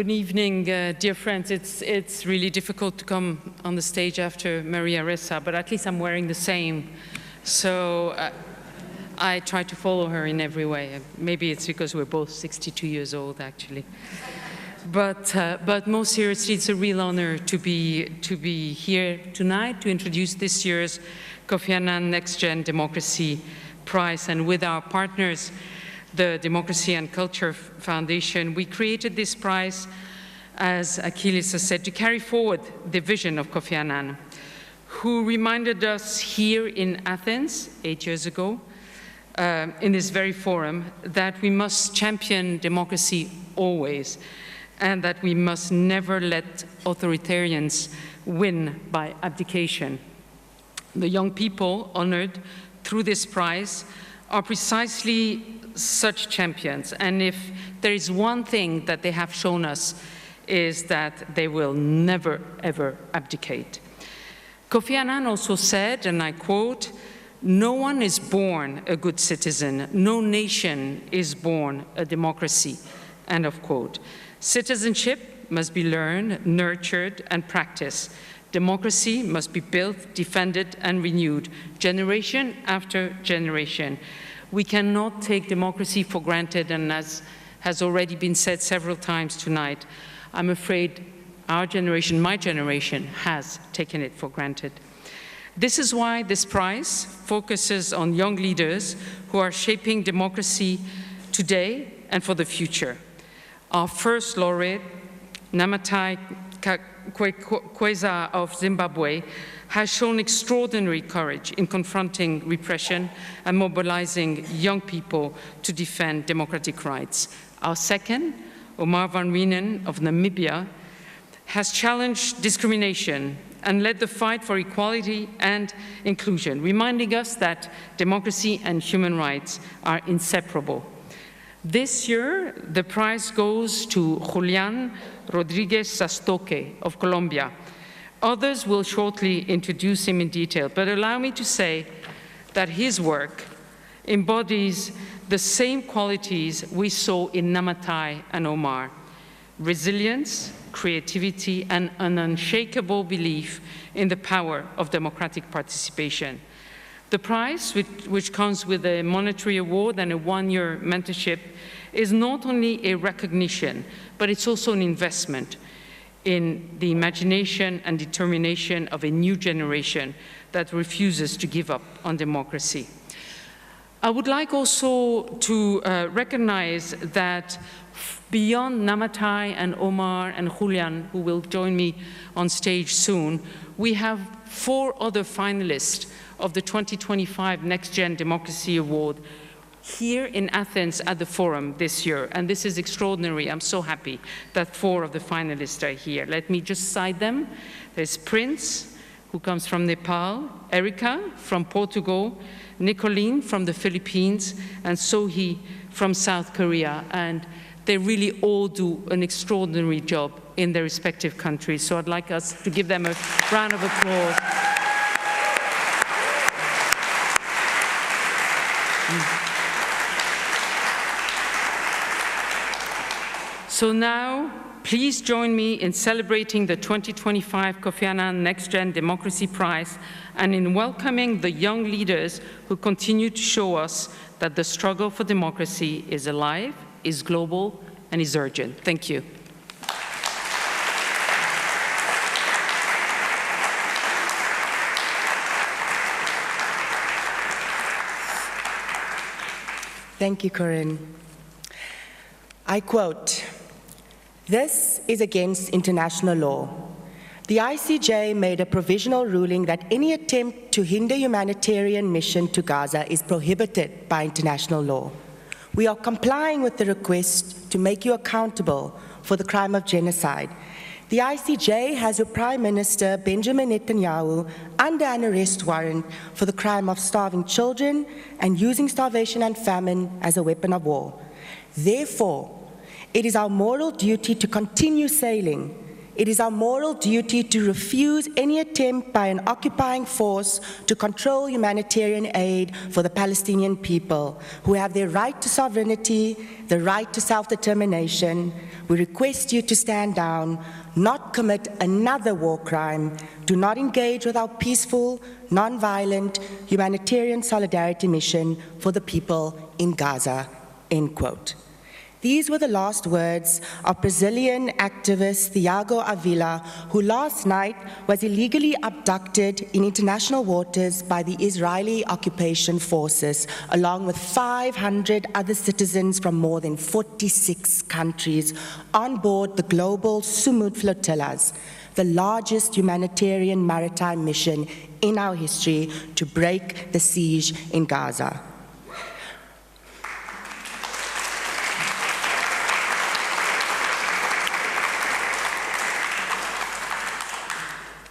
Good evening, dear friends. It's really difficult to come on the stage after Maria Ressa, but at least I'm wearing the same. So I try to follow her in every way. Maybe it's because we're both 62 years old, actually. But most seriously, it's a real honor to be here tonight to introduce this year's Kofi Annan NextGen Democracy Prize. And with our partners, the Democracy and Culture Foundation, we created this prize, as Achilles has said, to carry forward the vision of Kofi Annan, who reminded us here in Athens 8 years ago, in this very forum, that we must champion democracy always, and that we must never let authoritarians win by abdication. The young people honored through this prize are precisely such champions, and if there is one thing that they have shown us is that they will never, ever abdicate. Kofi Annan also said, and I quote, "No one is born a good citizen, no nation is born a democracy," end of quote. Citizenship must be learned, nurtured, and practiced. Democracy must be built, defended, and renewed, generation after generation. We cannot take democracy for granted, and as has already been said several times tonight, I'm afraid our generation, my generation, has taken it for granted. This is why this prize focuses on young leaders who are shaping democracy today and for the future. Our first laureate, Namatai Kwekweza of Zimbabwe, has shown extraordinary courage in confronting repression and mobilizing young people to defend democratic rights. Our second, Momal-Vanian of Namibia, has challenged discrimination and led the fight for equality and inclusion, reminding us that democracy and human rights are inseparable. This year, the prize goes to Julián Rodríguez Sastoque of Colombia. Others will shortly introduce him in detail, but allow me to say that his work embodies the same qualities we saw in Namatai and Omar: resilience, creativity, and an unshakable belief in the power of democratic participation. The prize, which comes with a monetary award and a one-year mentorship, is not only a recognition, but it's also an investment in the imagination and determination of a new generation that refuses to give up on democracy. I would like also to recognize that beyond Namatai and Omar and Julián, who will join me on stage soon, we have 4 other finalists of the 2025 NextGen Democracy Award here in Athens at the forum this year, and this is extraordinary. I'm so happy that 4 of the finalists are here. Let me just cite them. There's Prince, who comes from Nepal, Erica from Portugal, Nicolene from the Philippines, and Sohee from South Korea, and they really all do an extraordinary job in their respective countries. So I'd like us to give them a round of applause. So now, please join me in celebrating the 2025 Kofi Annan NextGen Democracy Prize and in welcoming the young leaders who continue to show us that the struggle for democracy is alive, is global, and is urgent. Thank you. Thank you, Corinne. I quote, "This is against international law. The ICJ made a provisional ruling that any attempt to hinder humanitarian mission to Gaza is prohibited by international law. We are complying with the request to make you accountable for the crime of genocide. The ICJ has your Prime Minister, Benjamin Netanyahu, under an arrest warrant for the crime of starving children and using starvation and famine as a weapon of war. Therefore, it is our moral duty to continue sailing It is our moral duty to refuse any attempt by an occupying force to control humanitarian aid for the Palestinian people, who have their right to sovereignty, the right to self-determination. We request you to stand down, not commit another war crime, do not engage with our peaceful, non-violent humanitarian solidarity mission for the people in Gaza, end quote. These were the last words of Brazilian activist Thiago Avila, who last night was illegally abducted in international waters by the Israeli occupation forces, along with 500 other citizens from more than 46 countries on board the global Sumud flotillas, the largest humanitarian maritime mission in our history to break the siege in Gaza.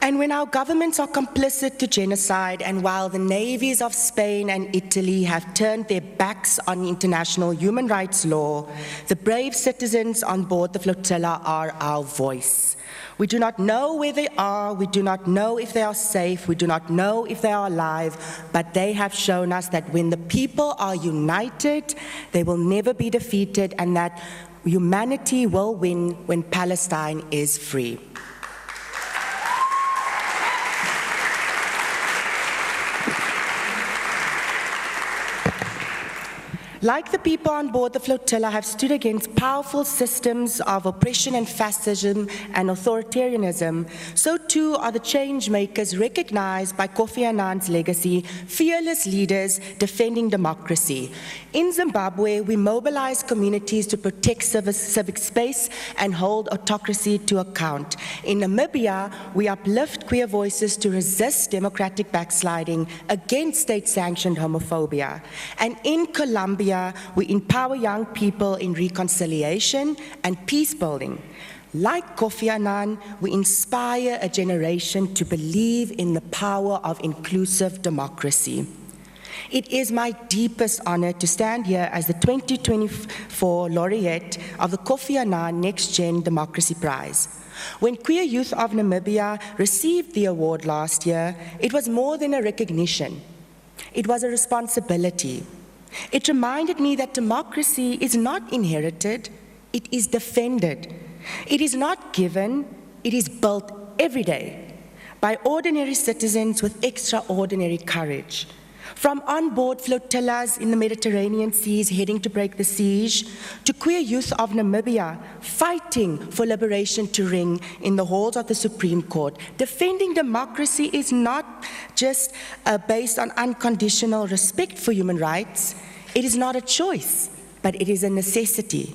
And when our governments are complicit to genocide, and while the navies of Spain and Italy have turned their backs on international human rights law, the brave citizens on board the flotilla are our voice. We do not know where they are, we do not know if they are safe, we do not know if they are alive, but they have shown us that when the people are united, they will never be defeated, and that humanity will win when Palestine is free. Like the people on board the flotilla have stood against powerful systems of oppression and fascism and authoritarianism, so too are the change makers recognized by Kofi Annan's legacy, fearless leaders defending democracy. In Zimbabwe, we mobilize communities to protect civic space and hold autocracy to account. In Namibia, we uplift queer voices to resist democratic backsliding against state-sanctioned homophobia. And in Colombia, we empower young people in reconciliation and peace building. Like Kofi Annan, we inspire a generation to believe in the power of inclusive democracy. It is my deepest honor to stand here as the 2024 laureate of the Kofi Annan NextGen Democracy Prize. When Queer Youth of Namibia received the award last year, it was more than a recognition. It was a responsibility. It reminded me that democracy is not inherited, it is defended. It is not given, it is built every day by ordinary citizens with extraordinary courage. From on-board flotillas in the Mediterranean seas heading to break the siege, to queer youth of Namibia fighting for liberation to ring in the halls of the Supreme Court. Defending democracy is not just based on unconditional respect for human rights. It is not a choice, but it is a necessity.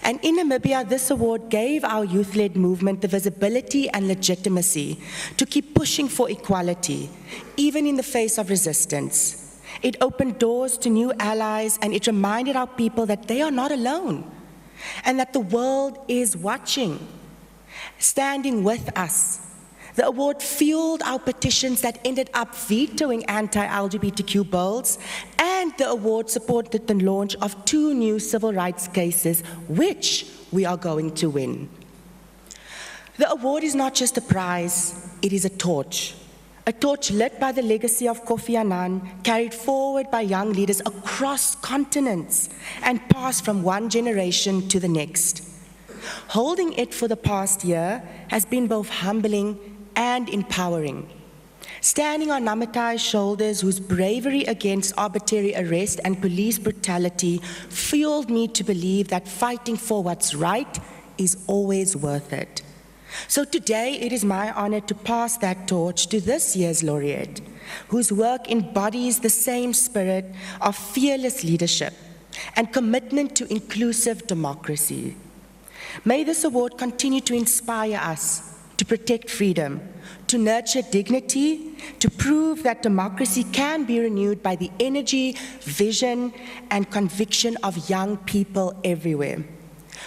And in Namibia, this award gave our youth-led movement the visibility and legitimacy to keep pushing for equality, even in the face of resistance. It opened doors to new allies, and it reminded our people that they are not alone, and that the world is watching, standing with us. The award fueled our petitions that ended up vetoing anti-LGBTQ bills, and the award supported the launch of 2 new civil rights cases, which we are going to win. The award is not just a prize, it is a torch lit by the legacy of Kofi Annan, carried forward by young leaders across continents, and passed from one generation to the next. Holding it for the past year has been both humbling and empowering. Standing on Namatai's shoulders, whose bravery against arbitrary arrest and police brutality fueled me to believe that fighting for what's right is always worth it. So today, it is my honor to pass that torch to this year's laureate, whose work embodies the same spirit of fearless leadership and commitment to inclusive democracy. May this award continue to inspire us to protect freedom, to nurture dignity, to prove that democracy can be renewed by the energy, vision, and conviction of young people everywhere.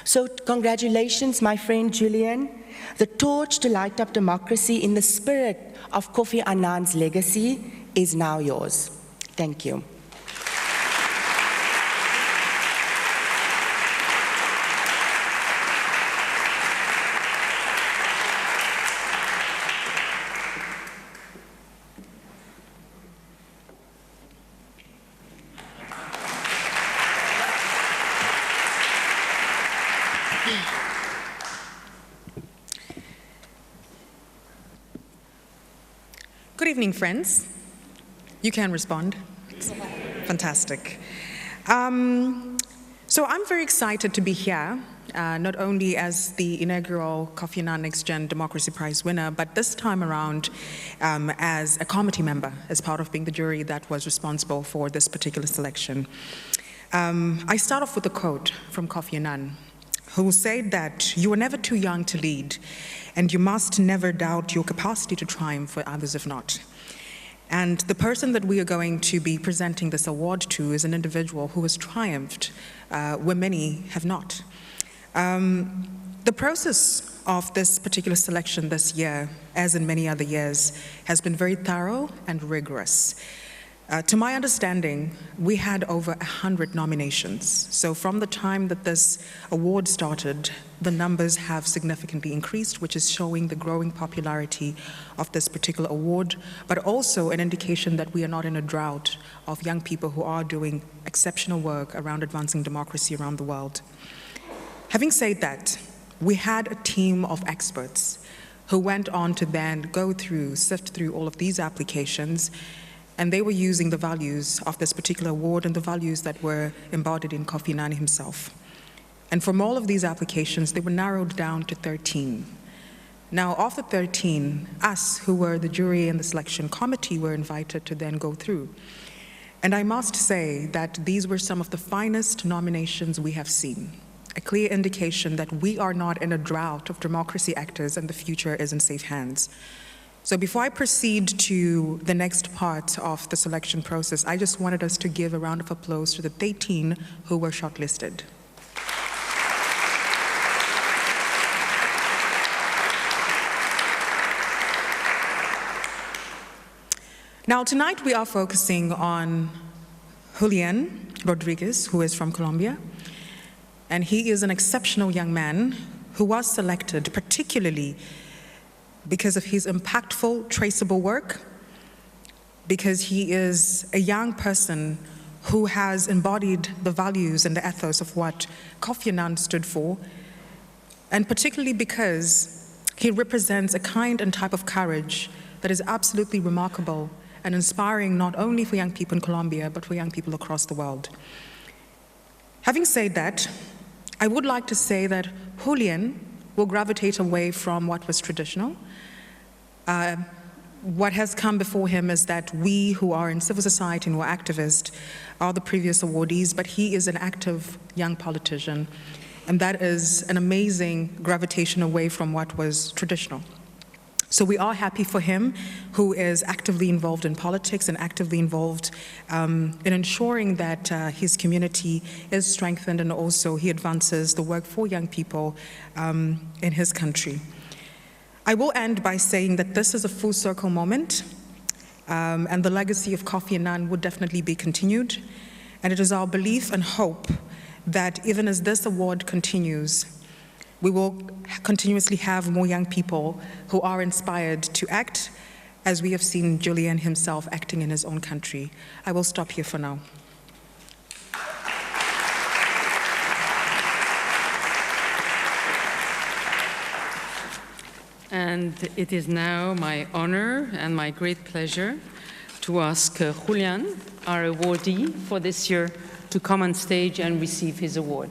So congratulations, my friend Julián. The torch to light up democracy in the spirit of Kofi Annan's legacy is now yours. Thank you. Good evening, friends. You can respond. Fantastic. So I'm very excited to be here, not only as the inaugural Kofi Annan NextGen Democracy Prize winner, but this time around as a committee member, as part of being the jury that was responsible for this particular selection. I start off with a quote from Kofi Annan, who said that you are never too young to lead, and you must never doubt your capacity to triumph for others if not. And the person that we are going to be presenting this award to is an individual who has triumphed where many have not. The process of this particular selection this year, as in many other years, has been very thorough and rigorous. To my understanding, we had over 100 nominations. So from the time that this award started, the numbers have significantly increased, which is showing the growing popularity of this particular award, but also an indication that we are not in a drought of young people who are doing exceptional work around advancing democracy around the world. Having said that, we had a team of experts who went on to then go through, sift through all of these applications, and they were using the values of this particular award and the values that were embodied in Kofi Annan himself. And from all of these applications, they were narrowed down to 13. Now, of the 13, us, who were the jury and the selection committee, were invited to then go through. And I must say that these were some of the finest nominations we have seen, a clear indication that we are not in a drought of democracy actors and the future is in safe hands. So before I proceed to the next part of the selection process, I just wanted us to give a round of applause to the 13 who were shortlisted. Now, tonight we are focusing on Julián Rodriguez, who is from Colombia, and he is an exceptional young man who was selected particularly because of his impactful, traceable work, because he is a young person who has embodied the values and the ethos of what Kofi Annan stood for, and particularly because he represents a kind and type of courage that is absolutely remarkable and inspiring not only for young people in Colombia, but for young people across the world. Having said that, I would like to say that Julián will gravitate away from what was traditional. What has come before him is that we who are in civil society and who are activists are the previous awardees, but he is an active young politician, and that is an amazing gravitation away from what was traditional. So we are happy for him, who is actively involved in politics and actively involved in ensuring that his community is strengthened, and also he advances the work for young people in his country. I will end by saying that this is a full circle moment, and the legacy of Kofi Annan would definitely be continued. And it is our belief and hope that even as this award continues, we will continuously have more young people who are inspired to act, as we have seen Julián himself acting in his own country. I will stop here for now. And it is now my honor and my great pleasure to ask Julián, our awardee for this year, to come on stage and receive his award.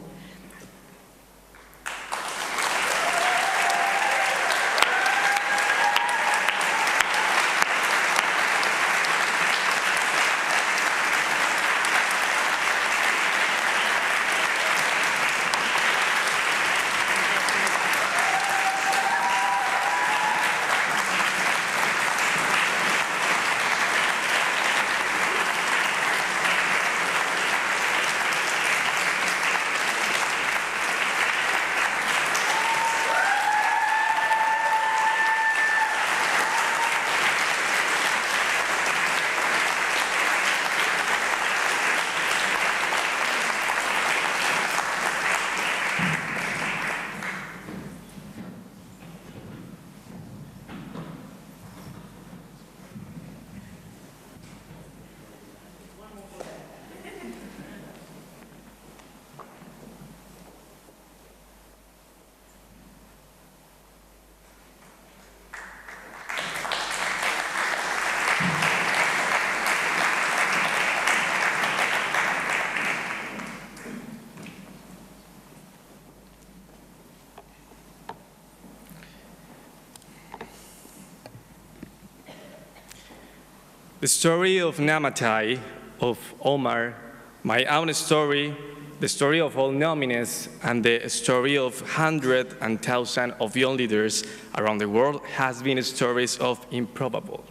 The story of Namatai, of Omar, my own story, the story of all nominees, and the story of hundreds and thousands of young leaders around the world has been stories of improbable.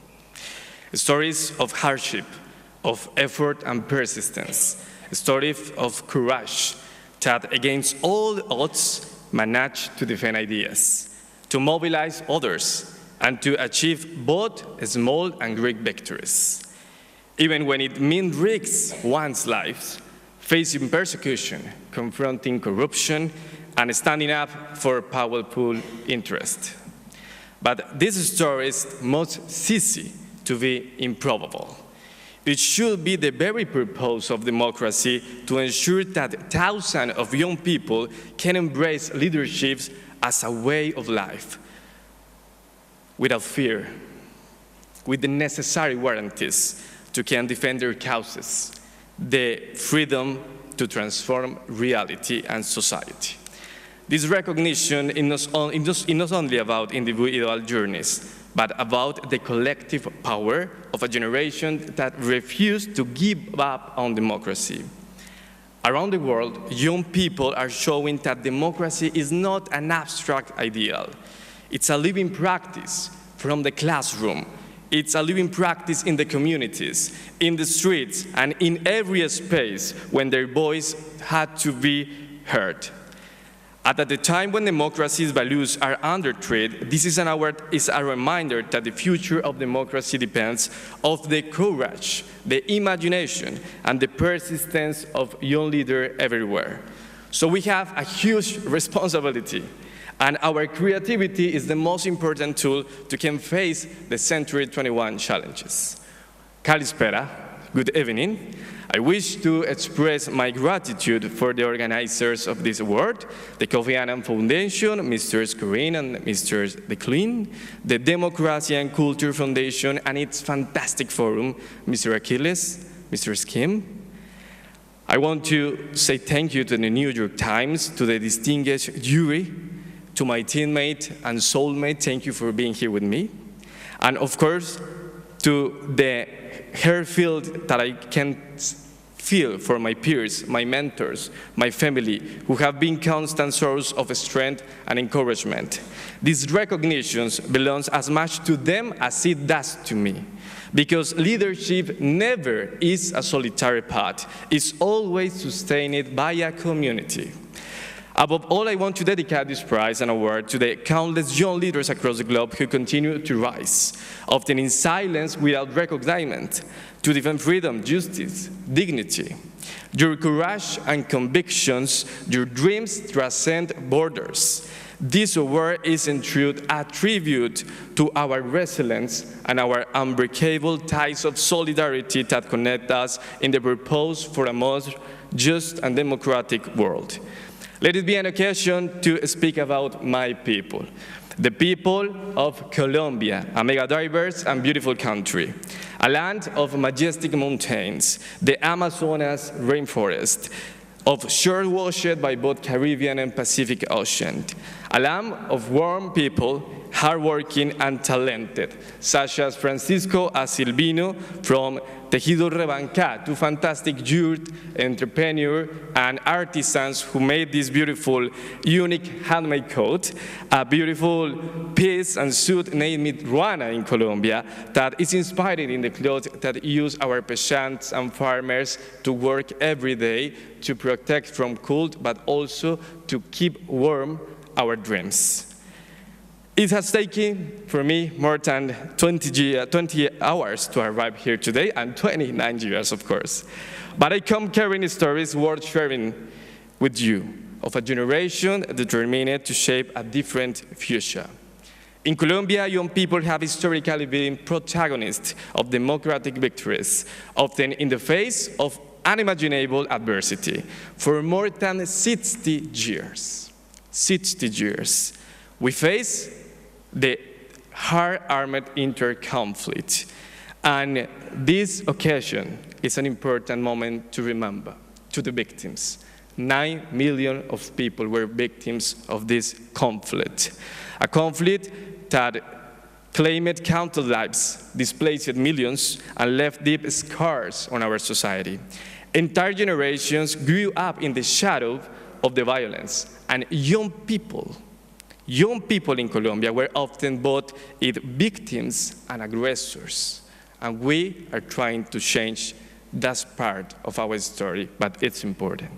Stories of hardship, of effort and persistence, stories of courage that against all odds manage to defend ideas, to mobilize others, and to achieve both small and great victories. Even when it means risk one's life, facing persecution, confronting corruption, and standing up for powerful interests. But these stories must cease to be improbable. It should be the very purpose of democracy to ensure that thousands of young people can embrace leadership as a way of life, without fear, with the necessary guarantees to can defend their causes, the freedom to transform reality and society. This recognition is not only about individual journeys, but about the collective power of a generation that refused to give up on democracy. Around the world, young people are showing that democracy is not an abstract ideal. It's a living practice from the classroom. It's a living practice in the communities, in the streets, and in every space when their voice had to be heard. At the time when democracy's values are under threat, this is a reminder that the future of democracy depends on the courage, the imagination, and the persistence of young leaders everywhere. So we have a huge responsibility, and our creativity is the most important tool to can face the Century 21 challenges. Kalispera, good evening. I wish to express my gratitude for the organizers of this award, the Kofi Annan Foundation, Mr. Corinne and Mr. Declan, the Democracy and Culture Foundation, and its fantastic forum, Mr. Achilles, Mr. Skim. I want to say thank you to the New York Times, to the distinguished jury, to my teammate and soulmate, thank you for being here with me. And of course, to the field that I can feel for my peers, my mentors, my family, who have been constant source of strength and encouragement. These recognitions belongs as much to them as it does to me. Because leadership never is a solitary path. It's always sustained by a community. Above all, I want to dedicate this prize and award to the countless young leaders across the globe who continue to rise, often in silence without recognition, to defend freedom, justice, dignity. Your courage and convictions, your dreams transcend borders. This award is in truth a tribute to our resilience and our unbreakable ties of solidarity that connect us in the purpose for a more just and democratic world. Let it be an occasion to speak about my people, the people of Colombia, a mega diverse and beautiful country, a land of majestic mountains, the Amazonas rainforest, of shore washed by both Caribbean and Pacific Ocean, a land of warm people, hardworking and talented, such as Francisco Asilvino from Tejido Rebanca, two fantastic youth entrepreneurs and artisans who made this beautiful, unique handmade coat, a beautiful piece and suit named Ruana in Colombia that is inspired in the clothes that use our peasants and farmers to work every day to protect from cold, but also to keep warm our dreams. It has taken, for me, more than 20 hours to arrive here today, and 29 years, of course. But I come carrying stories worth sharing with you, of a generation determined to shape a different future. In Colombia, young people have historically been protagonists of democratic victories, often in the face of unimaginable adversity, for more than 60 years. 60 years. We face the hard-armed inter-conflict. And this occasion is an important moment to remember, to the victims. 9 million of people were victims of this conflict. A conflict that claimed countless lives, displaced millions, and left deep scars on our society. Entire generations grew up in the shadow of the violence, and young people in Colombia were often both its victims and aggressors. And we are trying to change that part of our story, but it's important.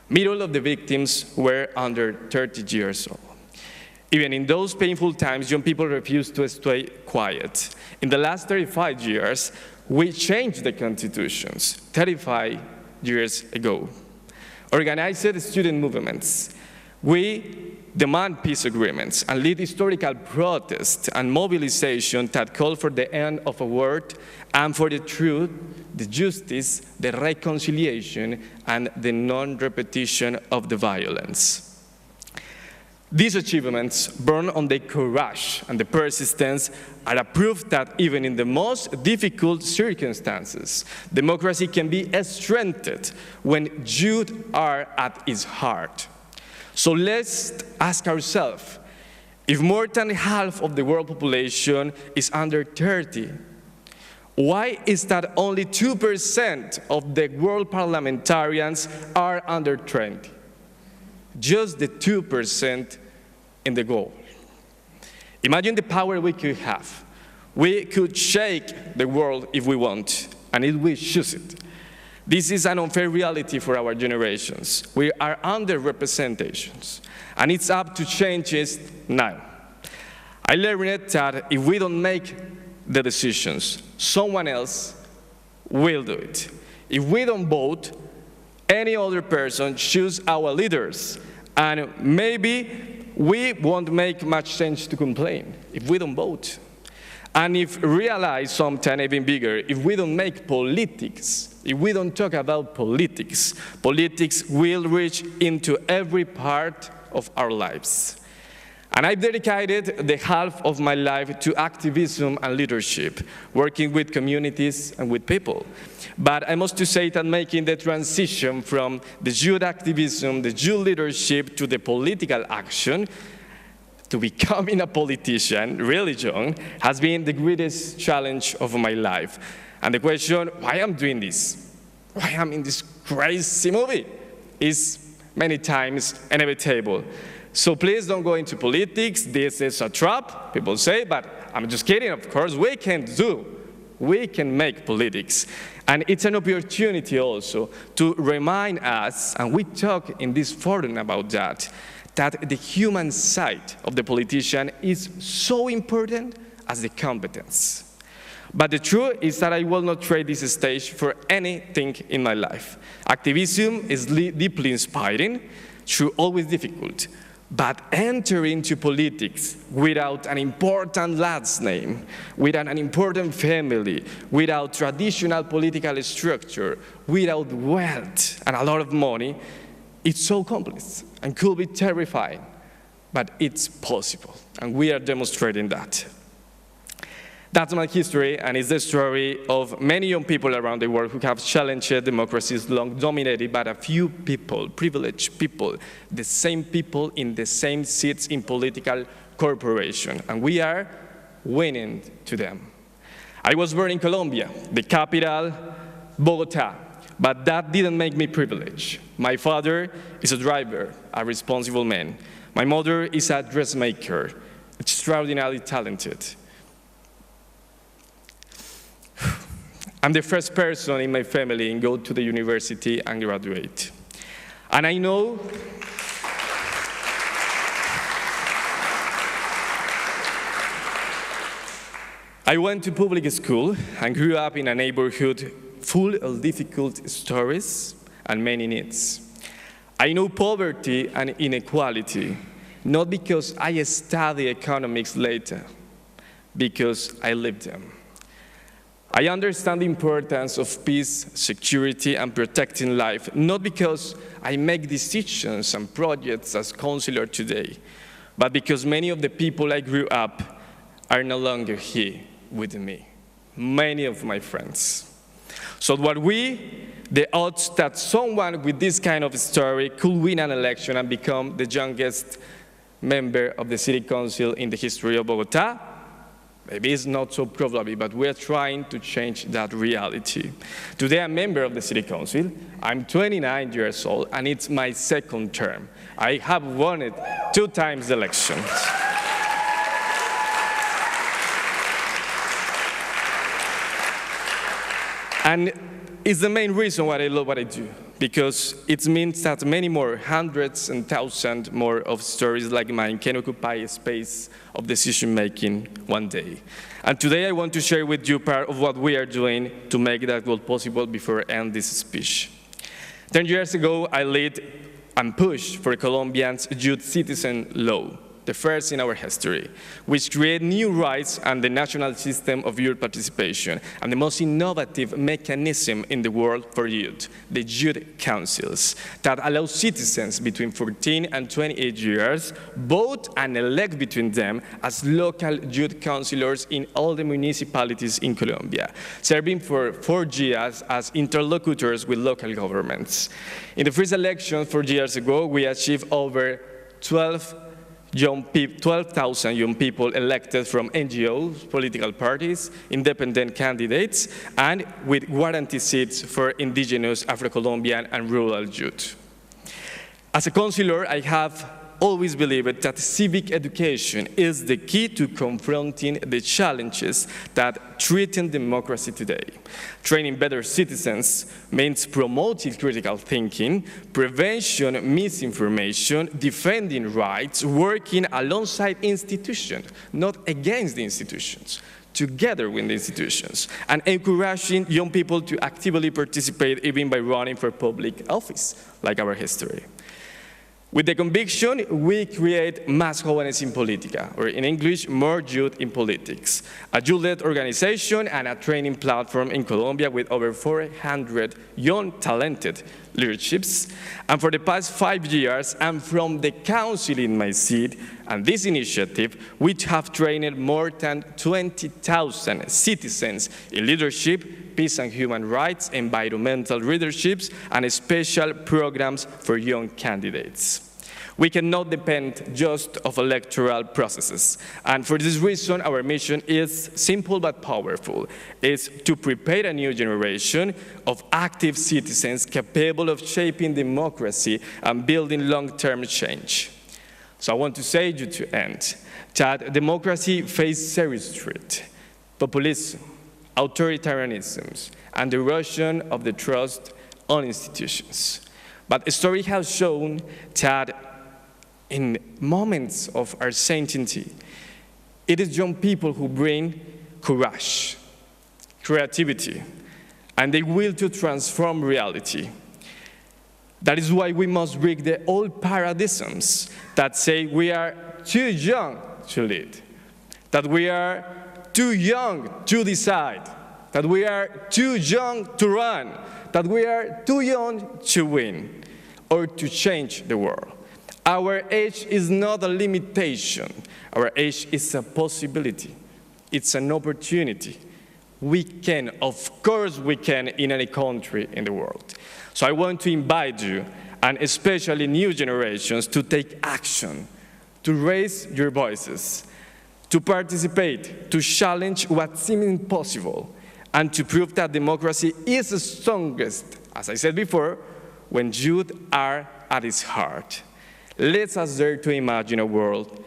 Middle of the victims were under 30 years old. Even in those painful times, young people refused to stay quiet. In the last 35 years, we changed the constitutions 35 years ago. Organized student movements. We demand peace agreements and lead historical protests and mobilization that call for the end of a war and for the truth, the justice, the reconciliation, and the non-repetition of the violence. These achievements, born on the courage and the persistence, are a proof that even in the most difficult circumstances, democracy can be strengthened when youth are at its heart. So let's ask ourselves, if more than half of the world population is under 30, why is that only 2% of the world parliamentarians are under 20? Just the 2% in the goal. Imagine the power we could have. We could shake the world if we want, and if we choose it. This is an unfair reality for our generations. We are underrepresentations, and it's up to change it now. I learned that if we don't make the decisions, someone else will do it. If we don't vote, any other person choose our leaders, and maybe we won't make much sense to complain if we don't vote. And if realize something even bigger, if we don't make politics, if we don't talk about politics, politics will reach into every part of our lives. And I've dedicated the half of my life to activism and leadership, working with communities and with people. But I must say that making the transition from the youth activism, the youth leadership, to the political action, to becoming a politician, really young, has been the greatest challenge of my life. And the question, why I'm doing this? Why I'm in this crazy movie? Is many times inevitable. So please don't go into politics. This is a trap, people say, but I'm just kidding, of course. We can make politics. And it's an opportunity also to remind us, and we talk in this forum about that the human side of the politician is so important as the competence. But the truth is that I will not trade this stage for anything in my life. Activism is deeply inspiring, true, always difficult. But entering into politics without an important last name, without an important family, without traditional political structure, without wealth and a lot of money, it's so complex and could be terrifying, but it's possible, and we are demonstrating that. That's my history, and it's the story of many young people around the world who have challenged democracies long dominated by a few people, privileged people, the same people in the same seats in political corporation, and we are winning to them. I was born in Colombia, the capital, Bogotá, but that didn't make me privileged. My father is a driver, a responsible man. My mother is a dressmaker, extraordinarily talented. I'm the first person in my family to go to the university and graduate. And I know I went to public school and grew up in a neighborhood full of difficult stories and many needs. I know poverty and inequality, not because I study economics later, because I lived them. I understand the importance of peace, security, and protecting life, not because I make decisions and projects as Councilor today, but because many of the people I grew up are no longer here with me, many of my friends. So the odds that someone with this kind of story could win an election and become the youngest member of the city council in the history of Bogotá Maybe it's not so probably, but we're trying to change that reality. Today, I'm a member of the City Council. I'm 29 years old, and it's my second term. I have won it 2 times the elections. And it's the main reason why I love what I do, because it means that many more, hundreds and thousands more of stories like mine can occupy a space of decision-making one day. And today I want to share with you part of what we are doing to make that goal possible before I end this speech. 10 years ago, I led and pushed for Colombia's youth citizen law, the first in our history, which created new rights and the national system of youth participation, and the most innovative mechanism in the world for youth, the youth councils, that allow citizens between 14 and 28 years vote and elect between them as local youth councilors in all the municipalities in Colombia, serving for 4 years as interlocutors with local governments. In the first election 4 years ago, we achieved over 12,000 young people elected from NGOs, political parties, independent candidates, and with guaranteed seats for indigenous, Afro-Colombian, and rural youth. As a councilor, I have always believed that civic education is the key to confronting the challenges that threaten democracy today. Training better citizens means promoting critical thinking, prevention misinformation, defending rights, working alongside institutions, not against the institutions, together with the institutions, and encouraging young people to actively participate even by running for public office, like our history. With the conviction, we create Más Jóvenes en Política, or in English, More Youth in Politics, a youth-led organization and a training platform in Colombia with over 400 young, talented leaderships. And for the past 5 years, I'm from the council in my seat, and this initiative, which have trained more than 20,000 citizens in leadership, peace and human rights, environmental leaderships, and special programs for young candidates. We cannot depend just of electoral processes. And for this reason, our mission is simple but powerful. It's to prepare a new generation of active citizens capable of shaping democracy and building long-term change. So I want to say to end that democracy faces serious threat: populism, authoritarianism, and the erosion of the trust on institutions. But history has shown that in moments of uncertainty, it is young people who bring courage, creativity, and the will to transform reality. That is why we must break the old paradigms that say we are too young to lead, that we are too young to decide, that we are too young to run, that we are too young to win or to change the world. Our age is not a limitation. Our age is a possibility. It's an opportunity. We can, of course we can, in any country in the world. So I want to invite you, and especially new generations, to take action, to raise your voices, to participate, to challenge what seems impossible, and to prove that democracy is strongest, as I said before, when youth are at its heart. Let us dare to imagine a world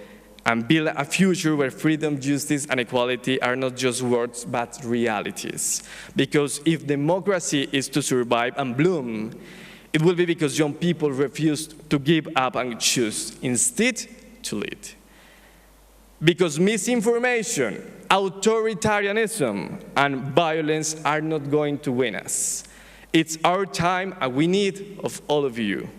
and build a future where freedom, justice, and equality are not just words, but realities. Because if democracy is to survive and bloom, it will be because young people refuse to give up and choose, instead, to lead. Because misinformation, authoritarianism, and violence are not going to win us. It's our time, and we need of all of you.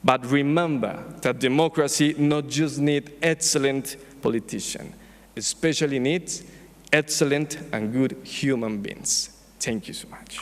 But remember that democracy not just needs excellent politicians, especially needs excellent and good human beings. Thank you so much.